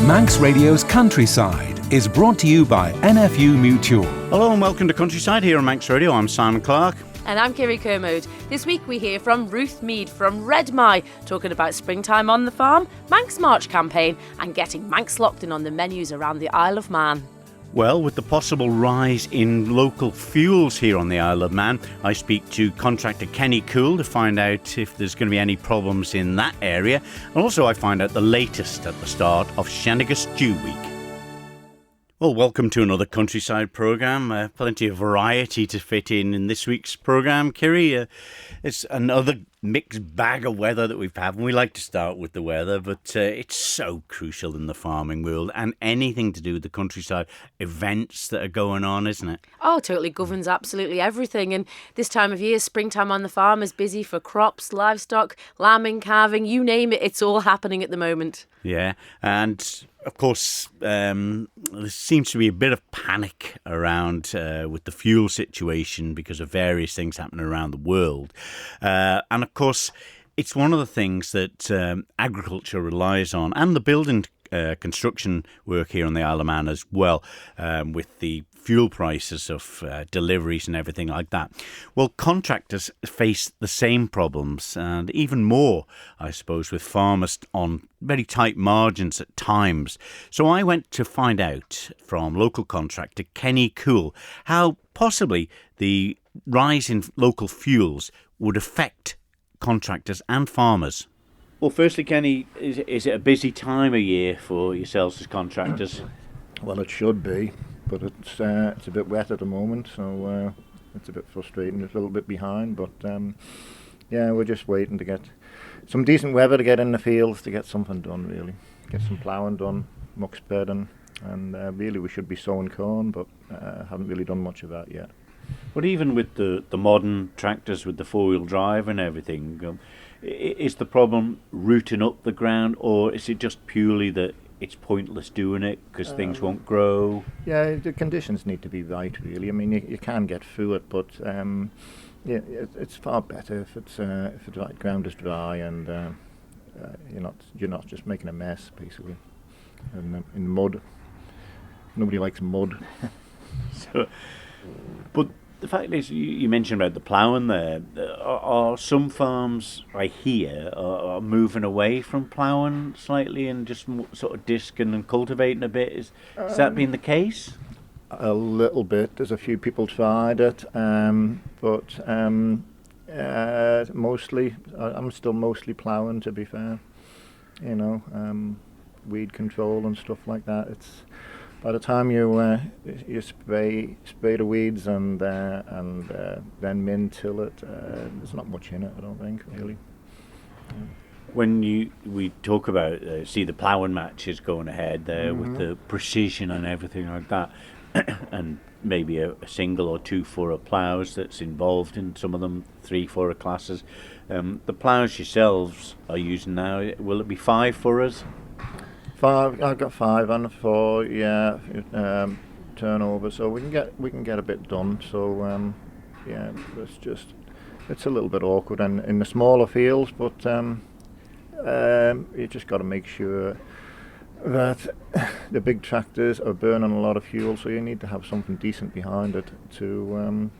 Manx Radio's Countryside is brought to you by NFU Mutual. Hello and welcome to Countryside here on Manx Radio. I'm Simon Clark. And I'm Kirree. This week we hear from Ruth Mead from Red Mie, talking about springtime on the farm, Manx March campaign and getting Manx locked in on the menus around the Isle of Man. Well, with the possible rise in local fuels here on the Isle of Man, I speak to contractor Kenny Cooil to find out if there's going to be any problems in that area. And also I find out the latest at the start of Shennaghys Jiu week. Well, welcome to another Countryside programme. Plenty of variety to fit in this week's programme, Kirree. It's another mixed bag of weather that we've had, and we like to start with the weather, but it's so crucial in the farming world and anything to do with the countryside events that are going on, isn't it? Oh, totally governs absolutely everything. And this time of year, springtime on the farm is busy for crops, livestock, lambing, calving, you name it, it's all happening at the moment. Yeah, and of course, there seems to be a bit of panic around with the fuel situation because of various things happening around the world. And of course, it's one of the things that agriculture relies on, and the building construction work here on the Isle of Man as well, with the fuel prices of deliveries and everything like that. Well, contractors face the same problems, and even more, I suppose, with farmers on very tight margins at times. So I went to find out from local contractor Kenny Cooil how possibly the rise in local fuels would affect contractors and farmers. Well, firstly, Kenny, is it a busy time of year for yourselves as contractors? Well, it should be, but it's a bit wet at the moment, so it's a bit frustrating. It's a little bit behind, but yeah, we're just waiting to get some decent weather to get in the fields to get something done, really. Get some ploughing done, muck spreading, and really we should be sowing corn, but haven't really done much of that yet. But even with the modern tractors with the four-wheel drive and everything, is the problem rooting up the ground, or is it just purely that it's pointless doing it because things won't grow? Yeah, the conditions need to be right, really. I mean, you can get through it, but yeah, it's far better if the right ground is dry and you're not just making a mess, basically, in mud. Nobody likes mud. But the fact is, you mentioned about the ploughing there. Are some farms, I hear, are moving away from ploughing slightly and just sort of disking and cultivating a bit? Is that been the case? A little bit. There's a few people tried it, but mostly, I'm still mostly ploughing, to be fair. You know, weed control and stuff like that. It's by the time you spray the weeds and then min-till it, there's not much in it, I don't think, really. When we talk about see the ploughing matches going ahead there with the precision and everything like that, and maybe a single or two furrow ploughs that's involved in some of them, 3-4 classes. The ploughs yourselves are using now, will it be 5 furrows? 5. I've got 5 and 4. Yeah, turnover. So we can get a bit done. So yeah, it's a little bit awkward and in the smaller fields, but you just got to make sure that the big tractors are burning a lot of fuel. So you need to have something decent behind it to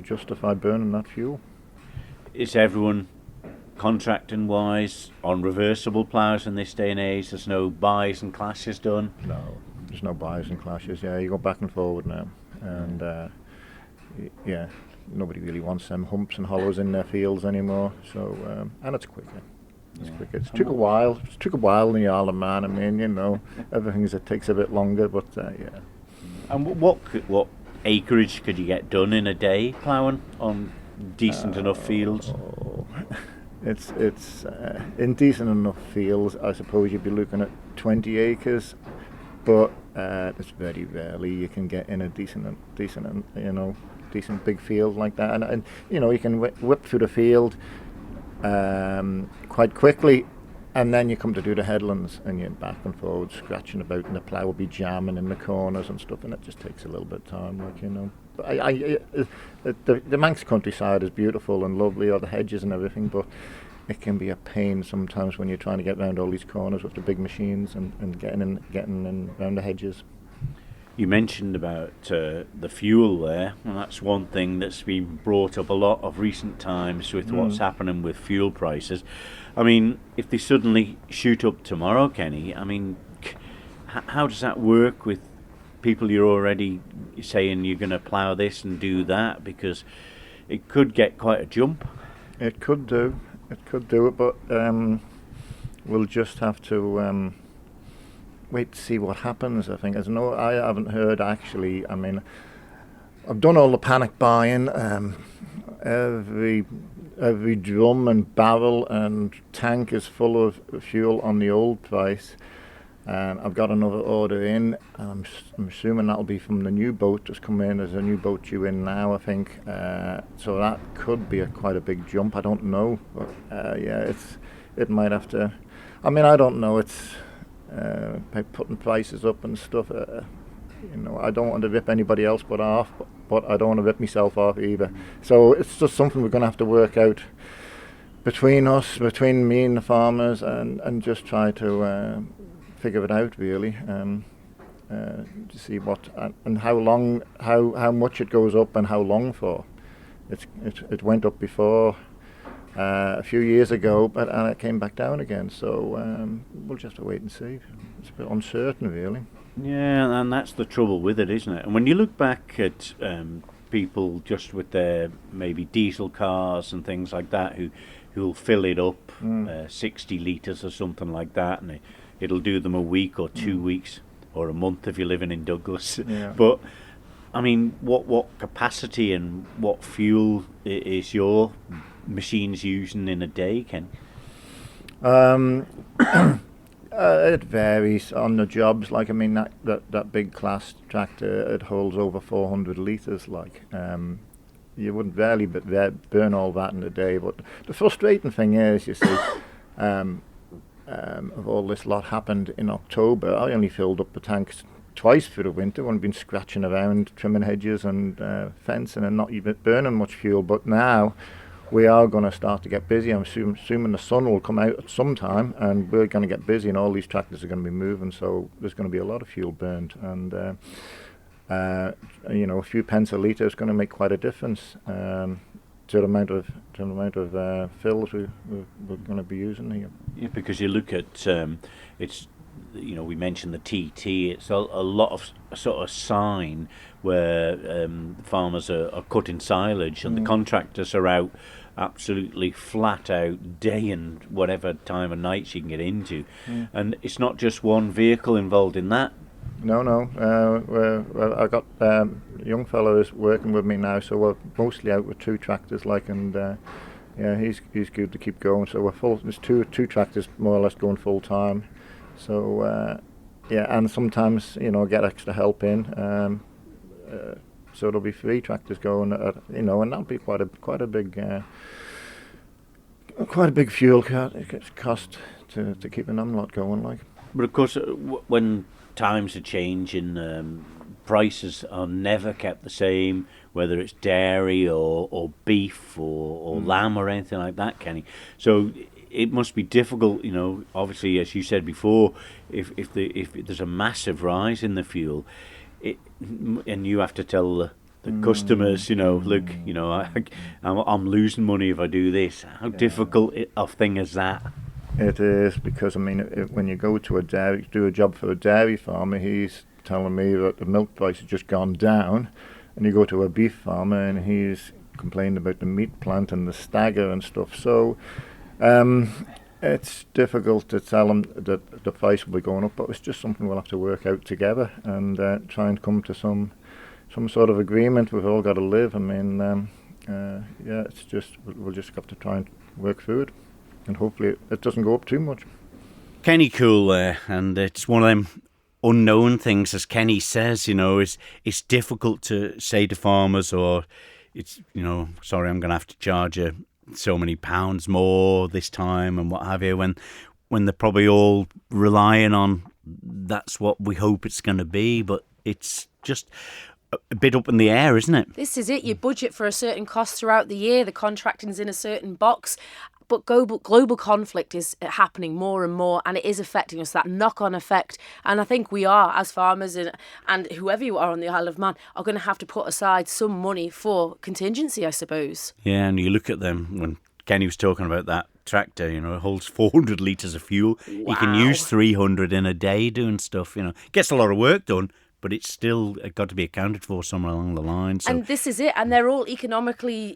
justify burning that fuel. Is everyone contracting wise on reversible ploughs in this day and age? There's no buys and clashes done? No, there's no buys and clashes. Yeah, you go back and forward now, and yeah, nobody really wants them humps and hollows in their fields anymore. So and it's quicker. It's quicker. It took a while. It took a while in the Isle of Man. I mean, you know, it takes a bit longer, but yeah. And what acreage could you get done in a day ploughing on decent enough fields? It's in decent enough fields, I suppose you'd be looking at 20 acres, but it's very rarely you can get in a decent big field like that, and you know, you can whip through the field quite quickly, and then you come to do the headlands and you're back and forward scratching about, and the plough will be jamming in the corners and stuff, and it just takes a little bit of time, like, you know. But the Manx countryside is beautiful and lovely, all the hedges and everything, but it can be a pain sometimes when you're trying to get around all these corners with the big machines and getting in around the hedges. You mentioned about the fuel there, and that's one thing that's been brought up a lot of recent times with what's happening with fuel prices. I mean, if they suddenly shoot up tomorrow, Kenny, I mean, how does that work with people you're already saying you're going to plough this and do that? Because it could get quite a jump. It could do, but we'll just have to wait to see what happens. I think I haven't heard actually. I mean, I've done all the panic buying. Every drum and barrel and tank is full of fuel on the old price. I've got another order in. I'm assuming that'll be from the new boat that's come in. There's a new boat due in now, I think. So that could be quite a big jump. I don't know. But, it might have to. I mean, I don't know. It's by putting prices up and stuff. I don't want to rip anybody else but off, but I don't want to rip myself off either. So it's just something we're going to have to work out between us, between me and the farmers, and just try to figure it out really, to see what and how long, how much it goes up and how long for. It went up before a few years ago, and it came back down again. So we'll just have to wait and see. It's a bit uncertain really. Yeah, and that's the trouble with it, isn't it? And when you look back at people just with their maybe diesel cars and things like that who'll fill it up 60 litres or something like that, and it'll do them a week or 2 weeks or a month if you're living in Douglas. Yeah. But I mean, what capacity and what fuel is your machines using in a day, Ken? It varies on the jobs. Like, I mean, that big class tractor, it holds over 400 litres. Like, you wouldn't barely burn all that in a day. But the frustrating thing is, you see, of all this lot happened in October, I only filled up the tanks twice for the winter. I've been scratching around, trimming hedges and fencing and not even burning much fuel. But now we are going to start to get busy. I'm assuming the sun will come out at some time, and we're going to get busy, and all these tractors are going to be moving, so there's going to be a lot of fuel burned. And a few pence a litre is going to make quite a difference to the amount of fills we're going to be using here. Yeah, because you look at it's, we mentioned the TT. It's a lot of a sort of sign where farmers are cutting silage, and the contractors are out absolutely flat out day and whatever time of night you can get into. And it's not just one vehicle involved in that. No. I've got a young fellow is working with me now, so we're mostly out with two tractors, and he's good to keep going. So we're full. There's two tractors more or less going full time. So and sometimes get extra help in. So there'll be 3 tractors going, and that'll be quite a big fuel cost to keeping them lot going, like. But of course, when times are changing, prices are never kept the same, whether it's dairy or beef or lamb or anything like that, Kenny. So it must be difficult, obviously, as you said before, if there's a massive rise in the fuel, and you have to tell the customers, look, I'm losing money if I do this. How difficult a thing is that? It is, because when you go to do a job for a dairy farmer, he's telling me that the milk price has just gone down, and you go to a beef farmer and he's complaining about the meat plant and the stagger and stuff. So it's difficult to tell them that the price will be going up, but it's just something we'll have to work out together and try and come to some sort of agreement. We've all got to live. It's just we'll just have to try and work through it, and hopefully it doesn't go up too much. Kenny Cooil there, and it's one of them unknown things, as Kenny says. It's difficult to say to farmers, or it's sorry, I'm going to have to charge you so many pounds more this time and what have you, when they're probably all relying on that's what we hope it's going to be, but it's just a bit up in the air, isn't it? This is it. You budget for a certain cost throughout the year. The contracting's in a certain box. but global conflict is happening more and more, and it is affecting us, that knock-on effect. And I think we are, as farmers and whoever you are on the Isle of Man, are going to have to put aside some money for contingency, I suppose. Yeah, and you look at them when Kenny was talking about that tractor, it holds 400 litres of fuel. Wow. You can use 300 in a day doing stuff, Gets a lot of work done, but it's still got to be accounted for somewhere along the line. So. And this is it. And they're all economically,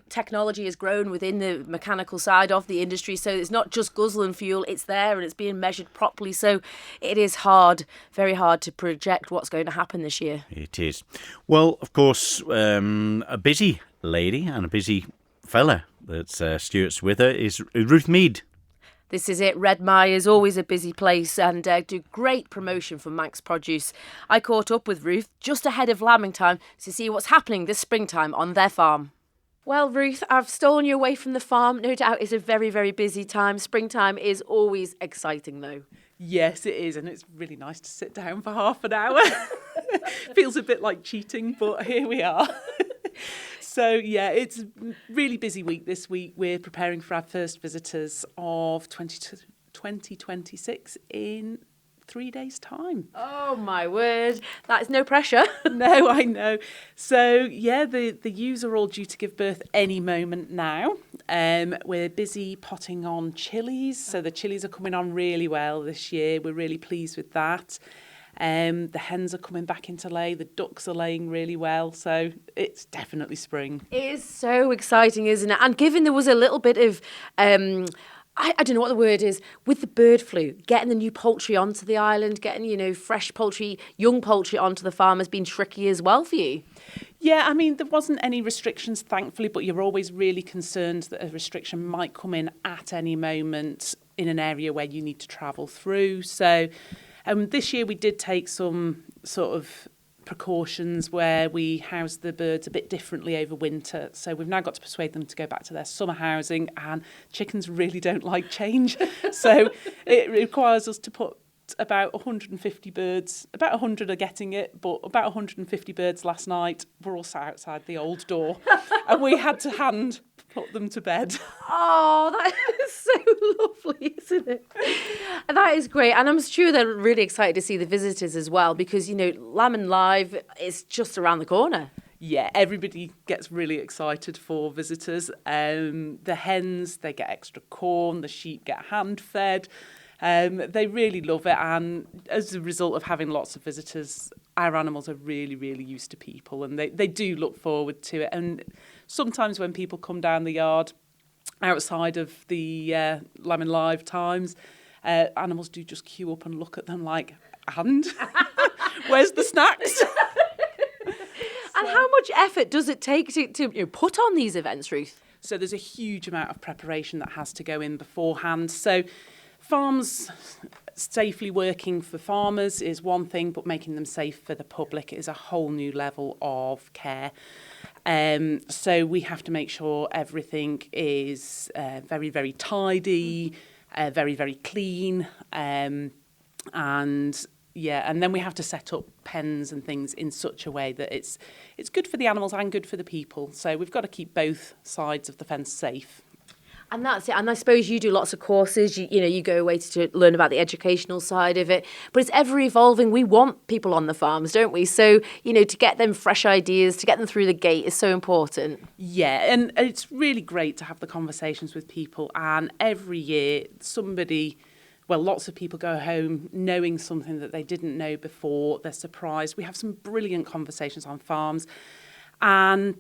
technology has grown within the mechanical side of the industry. So it's not just guzzling fuel, it's there and it's being measured properly. So it is hard, very hard to project what's going to happen this year. It is. Well, of course, a busy lady and a busy fella that's Stuart's with her is Ruth Mead. This is it. Red Mie is always a busy place and do great promotion for Manx produce. I caught up with Ruth just ahead of lambing time to see what's happening this springtime on their farm. Well, Ruth, I've stolen you away from the farm. No doubt it's a very, very busy time. Springtime is always exciting, though. Yes, it is, and it's really nice to sit down for half an hour. Feels a bit like cheating, but here we are. So, yeah, it's a really busy week this week. We're preparing for our first visitors of 2026 in 3 days' time. Oh, my word. That is no pressure. No, I know. So, yeah, the ewes are all due to give birth any moment now. We're busy potting on chilies. So the chilies are coming on really well this year. We're really pleased with that. The hens are coming back into lay. The ducks are laying really well. So it's definitely spring. It is so exciting, isn't it? And given there was a little bit of... I don't know what the word is, with the bird flu, getting the new poultry onto the island, getting, fresh poultry, young poultry onto the farm has been tricky as well for you. Yeah, I mean, there wasn't any restrictions, thankfully, but you're always really concerned that a restriction might come in at any moment in an area where you need to travel through. So this year we did take some sort of precautions where we house the birds a bit differently over winter. So we've now got to persuade them to go back to their summer housing, and chickens really don't like change. So it requires us to put about 150 birds, about 100 are getting it, but about 150 birds last night were all sat outside the old door and we had to hand put them to bed. Oh, that is so lovely, isn't it? And that is great. And I'm sure they're really excited to see the visitors as well because, Lambing Live is just around the corner. Yeah, everybody gets really excited for visitors. The hens, they get extra corn, the sheep get hand-fed. They really love it, and as a result of having lots of visitors, our animals are really, really used to people, and they do look forward to it. And sometimes when people come down the yard outside of the Lambing Live times, animals do just queue up and look at them like, and? Where's the snacks? And how much effort does it take to put on these events, Ruth? So there's a huge amount of preparation that has to go in beforehand. So farms safely working for farmers is one thing, but making them safe for the public is a whole new level of care. So we have to make sure everything is very, very tidy, very, very clean. And then we have to set up pens and things in such a way that it's good for the animals and good for the people. So we've got to keep both sides of the fence safe. And that's it. And I suppose you do lots of courses. You go away to learn about the educational side of it. But it's ever evolving. We want people on the farms, don't we? So, to get them fresh ideas, to get them through the gate is so important. Yeah, and it's really great to have the conversations with people. And every year, lots of people go home knowing something that they didn't know before. They're surprised. We have some brilliant conversations on farms. And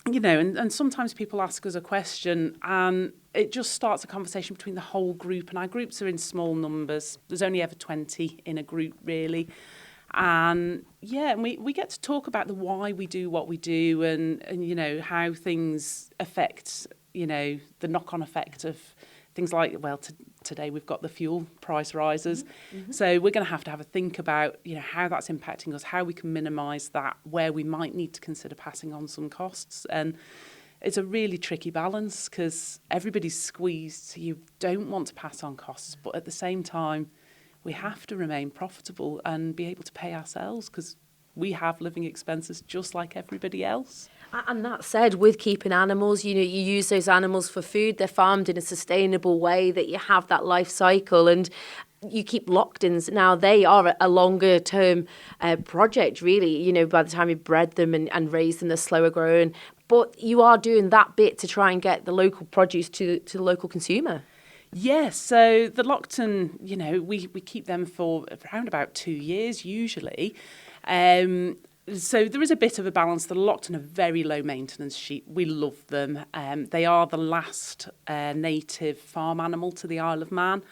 and sometimes people ask us a question and it just starts a conversation between the whole group. And our groups are in small numbers. There's only ever 20 in a group, really. And we get to talk about the why we do what we do and how things affect, the knock-on effect of things like, today we've got the fuel price rises. Mm-hmm. So we're going to have a think about, how that's impacting us, how we can minimise that, where we might need to consider passing on some costs. And it's a really tricky balance because everybody's squeezed. So you don't want to pass on costs, but at the same time, we have to remain profitable and be able to pay ourselves because we have living expenses just like everybody else. And that said, with keeping animals, you use those animals for food. They're farmed in a sustainable way, that you have that life cycle, and you keep Lochtons. Now, they are a longer term project, really. By the time you bred them and raise them, they're slower growing. But you are doing that bit to try and get the local produce to the local consumer. Yes, so the Lochton, we keep them for around about 2 years usually. So there is a bit of a balance. The Lochton are very low maintenance sheep. We love them. They are the last native farm animal to the Isle of Man.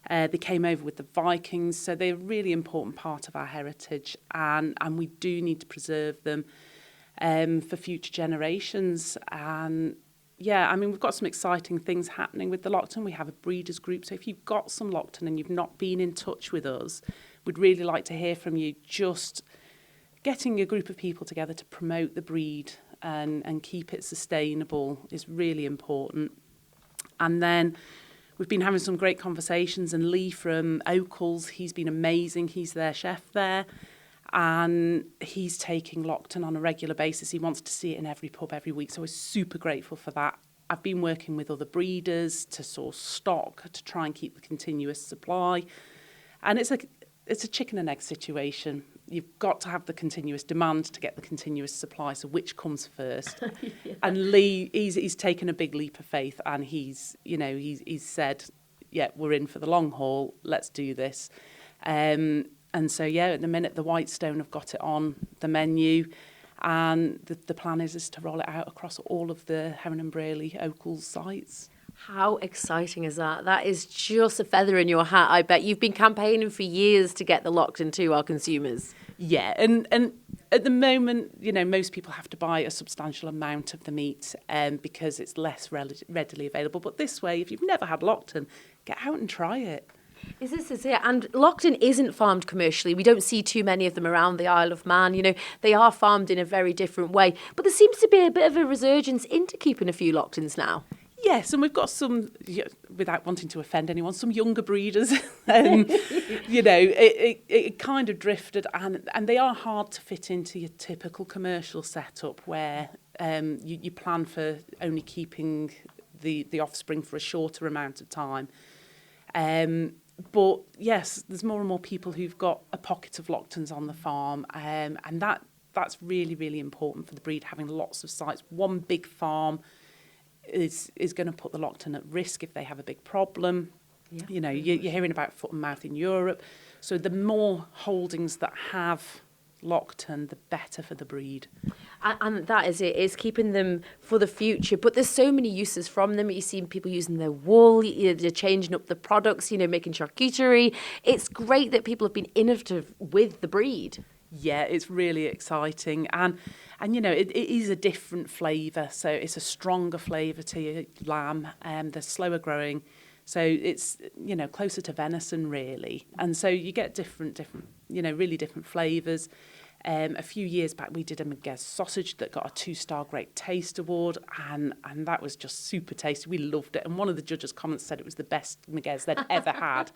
They came over with the Vikings, so they're a really important part of our heritage, and we do need to preserve them for future generations. And yeah, we've got some exciting things happening with the Lochton. We have a breeders group, so if you've got some Lochton and you've not been in touch with us, we'd really like to hear from you. Just getting a group of people together to promote the breed and keep it sustainable is really important. And then we've been having some great conversations, and Lee from Oakles, he's been amazing. He's their chef there, and he's taking Lochton on a regular basis. He wants to see it in every pub every week, so we're super grateful for that. I've been working with other breeders to source stock to try and keep the continuous supply, and it's a chicken and egg situation. You've got to have the continuous demand to get the continuous supply. So which comes first? Yeah. And Lee, he's taken a big leap of faith, and he's said, yeah, we're in for the long haul. Let's do this. And so, yeah, at the minute, the Whitestone have got it on the menu, and the plan is to roll it out across all of the Heron and Braley Oakles sites. How exciting is that? That is just a feather in your hat, I bet. You've been campaigning for years to get the Lochton to our consumers. Yeah, and at the moment, most people have to buy a substantial amount of the meat because it's less readily available. But this way, if you've never had Lochton, get out and try it. This is it. And Lochton isn't farmed commercially. We don't see too many of them around the Isle of Man. They are farmed in a very different way. But there seems to be a bit of a resurgence into keeping a few Lochtons now. Yes, and we've got some, without wanting to offend anyone, some younger breeders. It kind of drifted, and they are hard to fit into your typical commercial setup where you plan for only keeping the offspring for a shorter amount of time. But yes, there's more and more people who've got a pocket of Lochtons on the farm, and that's really, really important for the breed, having lots of sites. One big farm is going to put the Lochton at risk if they have a big problem. Yeah. You're hearing about foot and mouth in Europe. So the more holdings that have Lochton, the better for the breed. And that is it, is keeping them for the future. But there's so many uses from them. You see people using their wool, they're changing up the products, making charcuterie. It's great that people have been innovative with the breed. Yeah, it's really exciting. And it is a different flavour. So it's a stronger flavour to your lamb. They're slower growing. So it's, closer to venison, really. And so you get different, really different flavours. A few years back, we did a Shennaghys sausage that got a 2-star Great Taste Award, and that was just super tasty. We loved it. And one of the judges' comments said it was the best Shennaghys they'd ever had,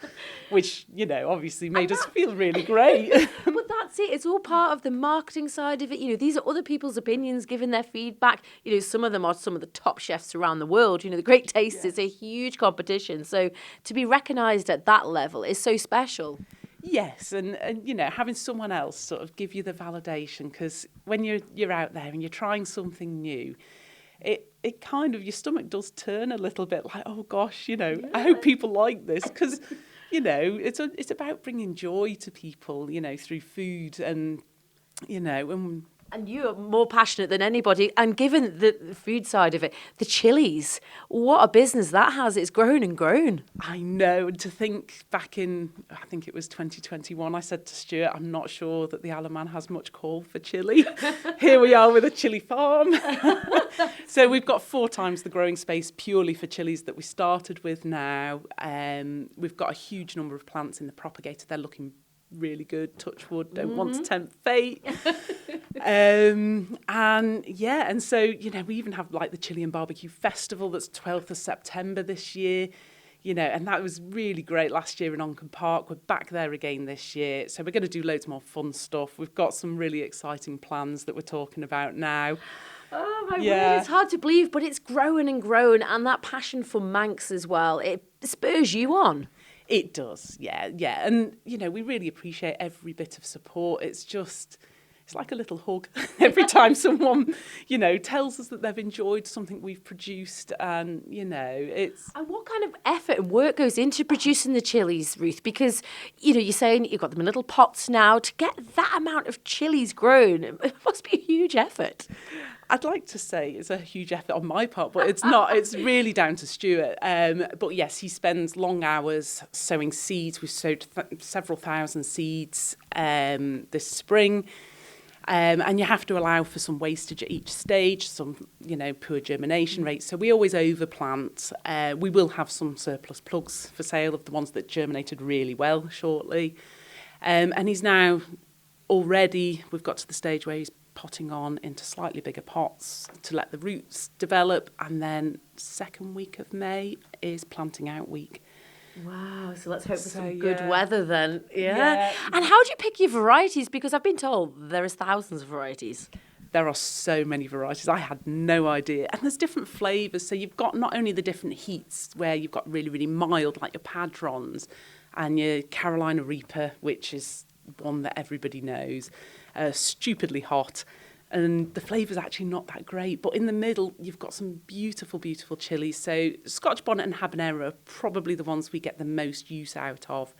which, obviously made us feel really great. But that's it. It's all part of the marketing side of it. These are other people's opinions, giving their feedback. Some of them are some of the top chefs around the world. The Great Taste is a huge competition. So to be recognised at that level is so special. Yes, and having someone else sort of give you the validation, because when you're out there and you're trying something new, it kind of, your stomach does turn a little bit like, oh gosh, I hope people like this, because it's about bringing joy to people, through food, and And you are more passionate than anybody. And given the food side of it, the chilies, what a business that has. It's grown and grown. I know. And to think back in, I think it was 2021, I said to Stuart, I'm not sure that the Isle of Man has much call for chili. Here we are with a chili farm. So we've got 4 times the growing space purely for chilies that we started with now. We've got a huge number of plants in the propagator. They're looking really good, touch wood, don't want to tempt fate. And so we even have like the Chili and Barbecue Festival that's 12th of September this year. and that was really great last year in Oncombe Park. We're back there again this year. So we're going to do loads more fun stuff. We've got some really exciting plans that we're talking about now. Oh, my word, it's hard to believe, but it's growing and growing. And that passion for Manx as well, it spurs you on. It does, yeah. And, we really appreciate every bit of support. It's like a little hug every time someone, tells us that they've enjoyed something we've produced. And, it's... And what kind of effort and work goes into producing the chilies, Ruth? Because, you're saying you've got them in little pots now. To get that amount of chilies grown, it must be a huge effort. I'd like to say it's a huge effort on my part, but it's not. It's really down to Stuart. But yes, he spends long hours sowing seeds. We've sowed several thousand seeds this spring. And you have to allow for some wastage at each stage, some, poor germination rates. So we always overplant. We will have some surplus plugs for sale of the ones that germinated really well shortly. And he's now already, we've got to the stage where he's potting on into slightly bigger pots to let the roots develop. And then second week of May is planting out week. Wow, so let's hope for some good weather then. Yeah. And how do you pick your varieties? Because I've been told there is thousands of varieties. There are so many varieties. I had no idea. And there's different flavours. So you've got not only the different heats where you've got really, really mild, like your Padrons and your Carolina Reaper, which is one that everybody knows, stupidly hot. And the flavour's actually not that great. But in the middle, you've got some beautiful, beautiful chilies. So Scotch Bonnet and Habanero are probably the ones we get the most use out of.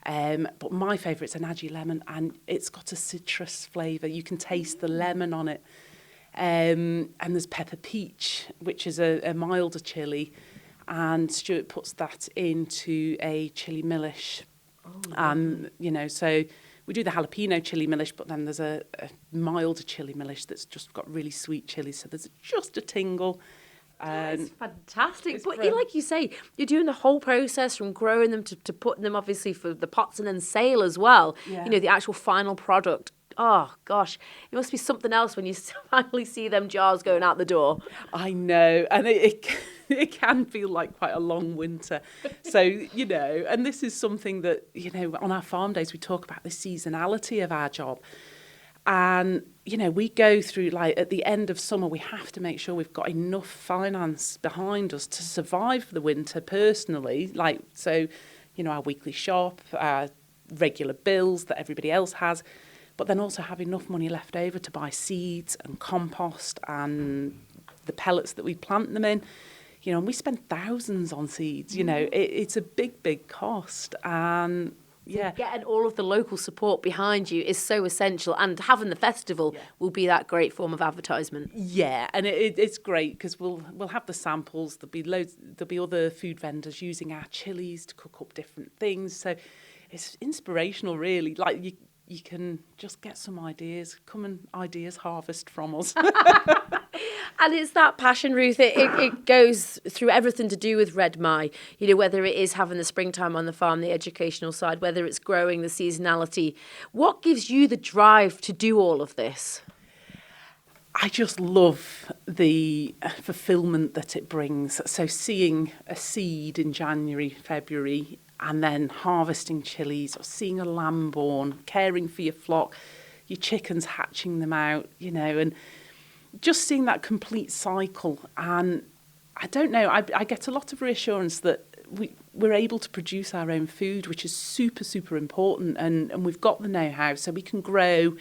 But my favourite's an Anaji Lemon, and it's got a citrus flavour. You can taste the lemon on it. And there's Pepper Peach, which is a milder chilli. And Stuart puts that into a chilli millish. So... We do the jalapeno chili millish, but then there's a milder chili millish that's just got really sweet chili. So there's just a tingle. It's fantastic. It's but brilliant. like you say, you're doing the whole process from growing them to putting them obviously for the pots and then sale as well. Yeah. The actual final product. Oh, gosh. It must be something else when you finally see them jars going out the door. I know. And it can feel like quite a long winter. So, and this is something that, on our farm days, we talk about the seasonality of our job. And, we go through, at the end of summer, we have to make sure we've got enough finance behind us to survive the winter personally. Our weekly shop, our regular bills that everybody else has. But then also have enough money left over to buy seeds and compost and the pellets that we plant them in. And we spend thousands on seeds. It's a big, big cost. And yeah, getting all of the local support behind you is so essential, and having the festival will be that great form of advertisement. Yeah, and it's great because we'll have the samples. There'll be other food vendors using our chilies to cook up different things. So it's inspirational, really. You can just get some ideas, come and ideas harvest from us. And it's that passion, Ruth. It goes through everything to do with Red Mie. Whether it is having the springtime on the farm, the educational side, whether it's growing, the seasonality. What gives you the drive to do all of this? I just love the fulfilment that it brings. So seeing a seed in January, February, and then harvesting chilies, or seeing a lamb born, caring for your flock, your chickens hatching them out, and just seeing that complete cycle. And I don't know, I get a lot of reassurance that we're able to produce our own food, which is super, super important. And we've got the know-how, so we can grow.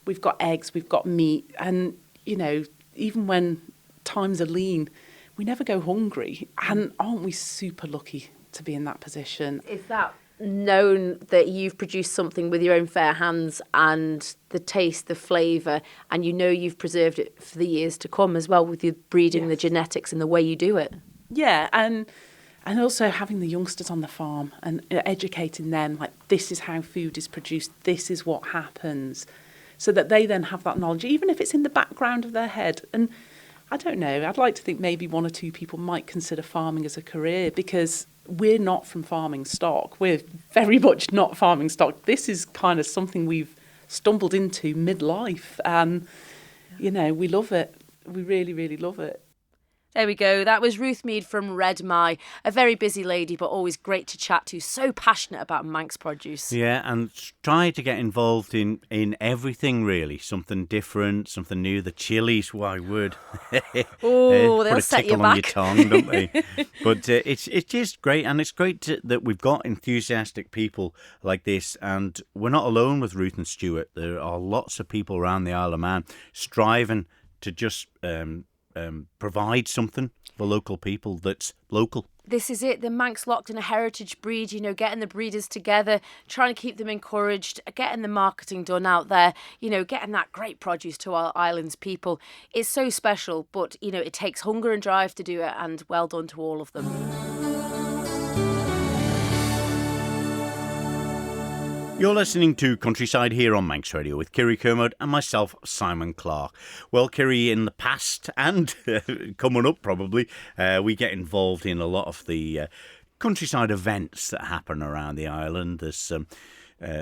We've got eggs, we've got meat. And, even when times are lean, we never go hungry. And aren't we super lucky to be in that position? Is that known that you've produced something with your own fair hands, and the taste, the flavour, and you've preserved it for the years to come as well with your breeding, the genetics and the way you do it? Yeah, and also having the youngsters on the farm and educating them, this is how food is produced, this is what happens, so that they then have that knowledge, even if it's in the background of their head. And I don't know, I'd like to think maybe one or two people might consider farming as a career, because we're not from farming stock. We're very much not farming stock. This is kind of something we've stumbled into midlife, and, we love it. We really, really love it. There we go. That was Ruth Mead from Red Mie. A very busy lady, but always great to chat to. So passionate about Manx produce. Yeah, and try to get involved in everything, really. Something different, something new. The chilies, why would? Oh, Put they'll a set you tickle on your back. tongue, don't they? But it's just great, and it's great that we've got enthusiastic people like this, and we're not alone with Ruth and Stuart. There are lots of people around the Isle of Man striving to just provide something for local people that's local. This is it, the Manx locked in a heritage breed, getting the breeders together, trying to keep them encouraged, getting the marketing done out there, getting that great produce to our island's people. It's so special, but, it takes hunger and drive to do it, and well done to all of them. You're listening to Countryside here on Manx Radio with Kirree and myself, Simon Clark. Well, Kirree, in the past and coming up probably, we get involved in a lot of the countryside events that happen around the island. There's some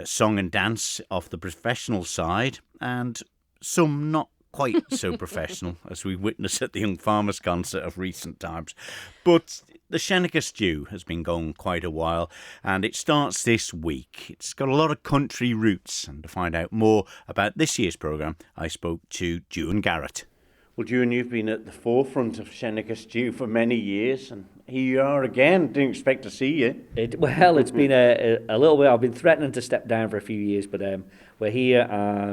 song and dance off the professional side, and some not quite so professional as we witnessed at the Young Farmers Concert of recent times. But the Shennaghys Jiu has been going quite a while, and it starts this week. It's got a lot of country roots, and to find out more about this year's programme, I spoke to Jiu and Garrett. Well, Jiu, you've been at the forefront of Shennaghys Jiu for many years, and here you are again. Didn't expect to see you. It's been a little bit. I've been threatening to step down for a few years, but we're here.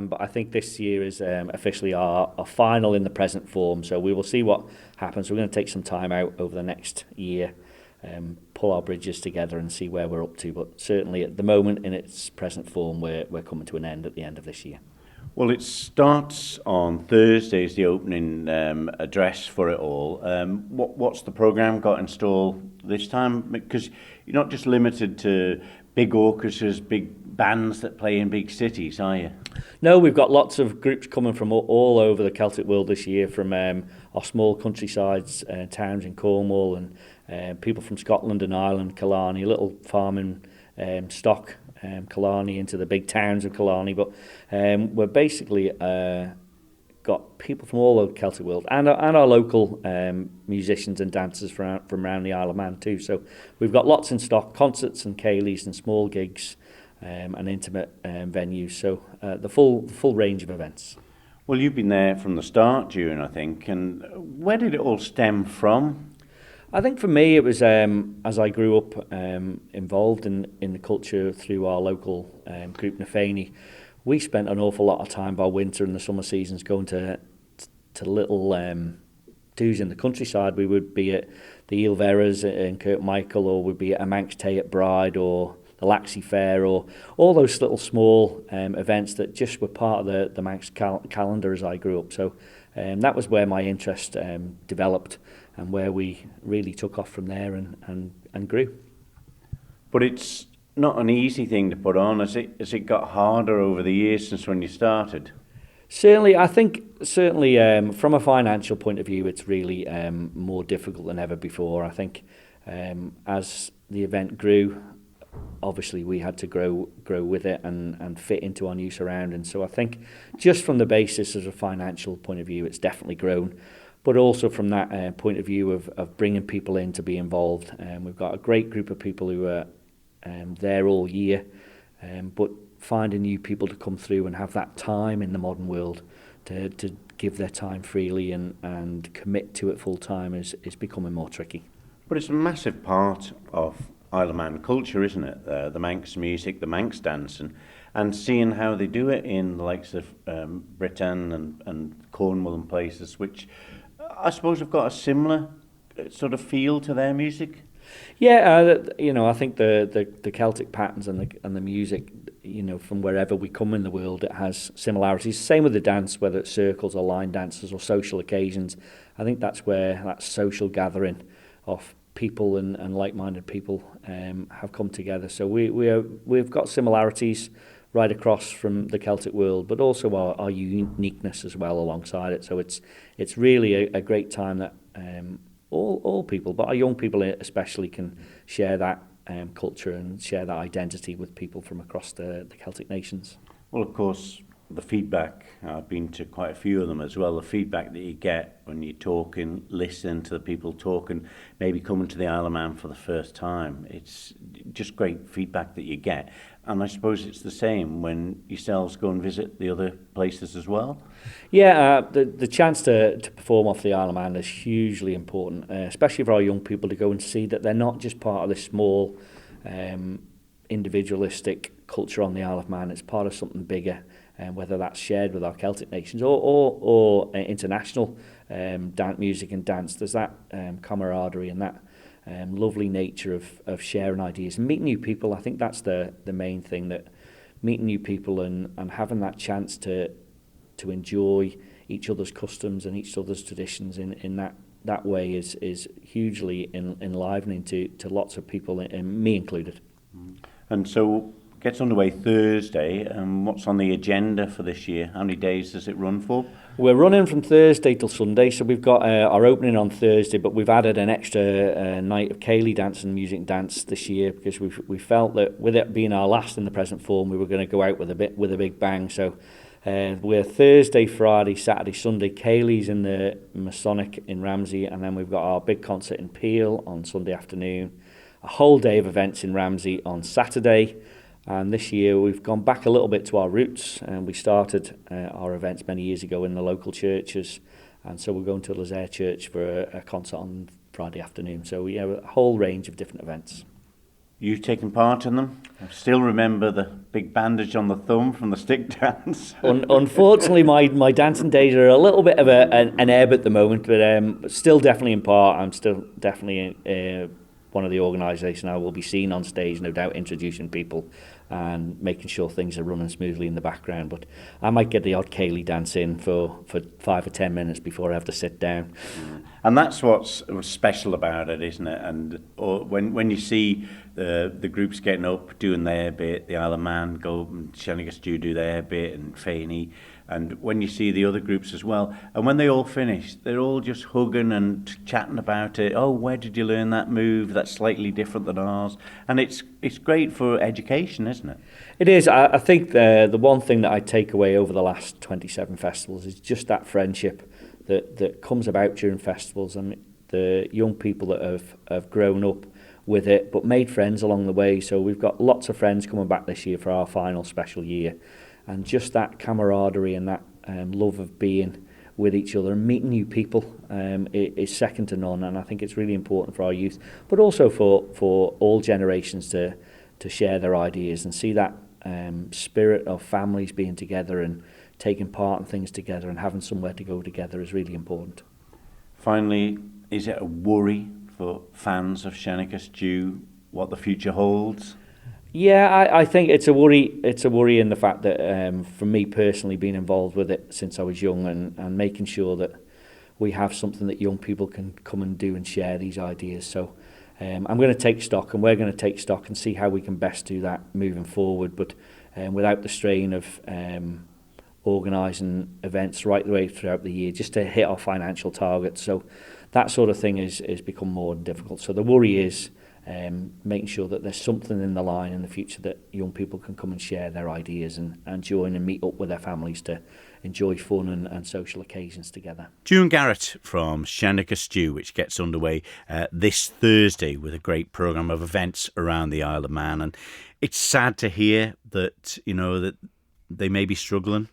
But I think this year is officially our final in the present form. So we will see what happens. We're going to take some time out over the next year, pull our bridges together and see where we're up to. But certainly at the moment, in its present form, we're coming to an end at the end of this year. Well, it starts on Thursday as the opening address for it all. What's the programme got installed this time? Because you're not just limited to big orchestras, big bands that play in big cities, are you? No, we've got lots of groups coming from all over the Celtic world this year, from our small countrysides, towns in Cornwall, and people from Scotland and Ireland, Killarney, little farming stock, Killarney into the big towns of Killarney. But we're basically got people from all over the Celtic world, and our local musicians and dancers from around the Isle of Man too. So we've got lots in stock, concerts and ceilidhs and small gigs and intimate venues. So the full range of events. Well, you've been there from the start, June, I think. And where did it all stem from? I think for me it was as I grew up involved in the culture through our local group Nefani. We spent an awful lot of time of our winter and the summer seasons going to little do's in the countryside. We would be at the Eel Verras in Kirk Michael, or we'd be at a Manx Tay at Bride, or the Laxey Fair, or all those little small events that just were part of the Manx calendar as I grew up. So that was where my interest developed, and where we really took off from there and grew. But it's not an easy thing to put on. Has it got harder over the years since when you started? Certainly, I think from a financial point of view, it's really more difficult than ever before. I think as the event grew, obviously we had to grow with it and fit into our new surroundings. So I think just from the basis of a financial point of view, it's definitely grown. But also from that point of view of bringing people in to be involved. We've got a great group of people who are there all year, but finding new people to come through and have that time in the modern world to give their time freely and commit to it full time is becoming more tricky. But it's a massive part of Isle of Man culture, isn't it? The Manx music, the Manx dance, and seeing how they do it in the likes of Britain and Cornwall and places, which I suppose have got a similar sort of feel to their music. Yeah, I think the Celtic patterns and the music, from wherever we come in the world, it has similarities. Same with the dance, whether it's circles or line dances or social occasions. I think that's where that social gathering of people and like-minded people have come together. So we've got similarities right across from the Celtic world, but also our uniqueness as well alongside it. So it's really a great time that all people, but our young people especially, can share that culture and share that identity with people from across the Celtic nations. Well, of course, the feedback, I've been to quite a few of them as well, the feedback that you get when you're talking, listening to the people talking, maybe coming to the Isle of Man for the first time. It's just great feedback that you get. And I suppose it's the same when yourselves go and visit the other places as well. Yeah, the chance to perform off the Isle of Man is hugely important, especially for our young people to go and see that they're not just part of this small individualistic culture on the Isle of Man. It's part of something bigger, whether that's shared with our Celtic nations or international music and dance. There's that camaraderie and that lovely nature of sharing ideas and meeting new people. I think that's the main thing, that meeting new people and having that chance to enjoy each other's customs and each other's traditions in that way is hugely enlivening to lots of people, and me included. And so gets underway Thursday. What's on the agenda for this year? How many days does it run for? We're running from Thursday till Sunday, so we've got our opening on Thursday, but we've added an extra night of Kirree dance and music and dance this year because we felt that with it being our last in the present form, we were going to go out with a big bang. So we're Thursday, Friday, Saturday, Sunday. Kirree's in the Masonic in Ramsey, and then we've got our big concert in Peel on Sunday afternoon. A whole day of events in Ramsey on Saturday. And this year we've gone back a little bit to our roots, and we started our events many years ago in the local churches, and so we're going to Lazaire Church for a concert on Friday afternoon. So we have a whole range of different events. You've taken part in them. I still remember the big bandage on the thumb from the stick dance. Unfortunately, my dancing days are a little bit of an ebb at the moment, but still definitely in part. I'm still definitely one of the organisation. I will be seen on stage, no doubt, introducing people and making sure things are running smoothly in the background. But I might get the odd Kirree dance in for 5 or 10 minutes before I have to sit down. And that's what's special about it, isn't it? And when you see the groups getting up, doing their bit, the Isle of Man go, and Shennaghys Jiu do their bit, and Feeney, and when you see the other groups as well, and when they all finish, they're all just hugging and chatting about it. Oh, where did you learn that move? That's slightly different than ours. And it's great for education, isn't it? It is. I think the one thing that I take away over the last 27 festivals is just that friendship that comes about during festivals, and the young people that have grown up with it but made friends along the way. So we've got lots of friends coming back this year for our final special year, and just that camaraderie and that love of being with each other and meeting new people is second to none. And I think it's really important for our youth, but also for all generations to share their ideas and see that spirit of families being together and taking part in things together and having somewhere to go together is really important. Finally, is it a worry for fans of Shennaghys Jiu what the future holds? Yeah, I think it's a worry. It's a worry in the fact that for me personally, being involved with it since I was young and making sure that we have something that young people can come and do and share these ideas. So I'm going to take stock, and we're going to take stock and see how we can best do that moving forward, but without the strain of organising events right the way throughout the year just to hit our financial targets. So that sort of thing is become more difficult. So the worry is making sure that there's something in the line in the future that young people can come and share their ideas and join and meet up with their families to enjoy fun and social occasions together. June Garrett from Shennaghys Jiu, which gets underway this Thursday with a great programme of events around the Isle of Man. And it's sad to hear that, that they may be struggling.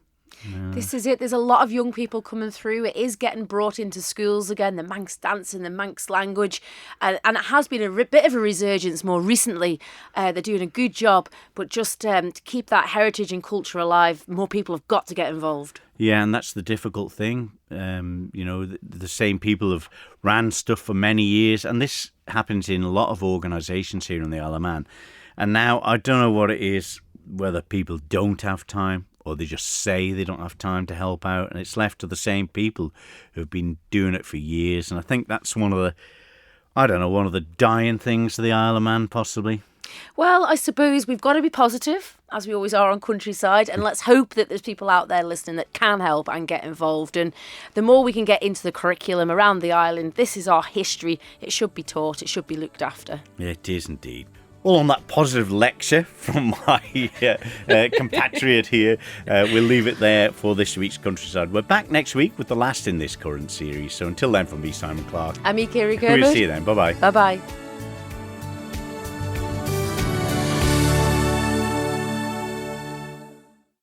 This is it. There's a lot of young people coming through. It is getting brought into schools again, the Manx dance and the Manx language. And it has been a bit of a resurgence more recently. They're doing a good job. But just to keep that heritage and culture alive, more people have got to get involved. Yeah, and that's the difficult thing. The same people have ran stuff for many years. And this happens in a lot of organisations here in the Isle of Man. And now I don't know what it is, whether people don't have time, or they just say they don't have time to help out, and it's left to the same people who've been doing it for years. And I think that's one of the dying things of the Isle of Man, possibly. Well, I suppose we've got to be positive, as we always are on Countryside, and let's hope that there's people out there listening that can help and get involved. And the more we can get into the curriculum around the island, this is our history. It should be taught, it should be looked after. It is indeed. Well, on that positive lecture from my compatriot here, we'll leave it there for this week's Countryside. We're back next week with the last in this current series. So until then, from me, Simon Clark. I'm me, Kirree. We'll see you then. Bye-bye. Bye-bye.